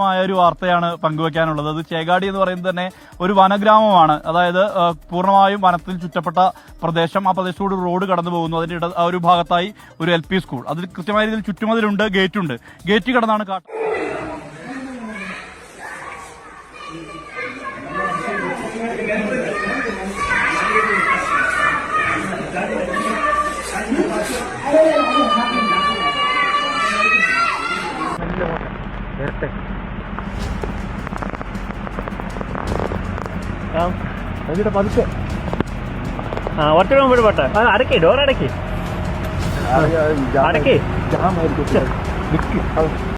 മായ ഒരു വാർത്തയാണ് പങ്കുവെക്കാനുള്ളത്. അത് ചേകാടി എന്ന് പറയുന്നത് തന്നെ ഒരു വനഗ്രാമമാണ്. അതായത് പൂർണ്ണമായും വനത്തിൽ ചുറ്റപ്പെട്ട പ്രദേശം. ആ പ്രദേശത്തോട് റോഡ് കടന്നു പോകുന്നു. അതിന്റെ ആ ഒരു ഭാഗത്തായി ഒരു LP സ്കൂൾ. അതിൽ കൃത്യമായ രീതിയിൽ ചുറ്റുമതിലുണ്ട്, ഗേറ്റുണ്ട്. ഗേറ്റ് കടന്നാണ് പതുക്കെ കുറച്ചുകൂടെ മുമ്പോട്ട് പോട്ടെ. അടക്കി, ഡോർ അടക്കി.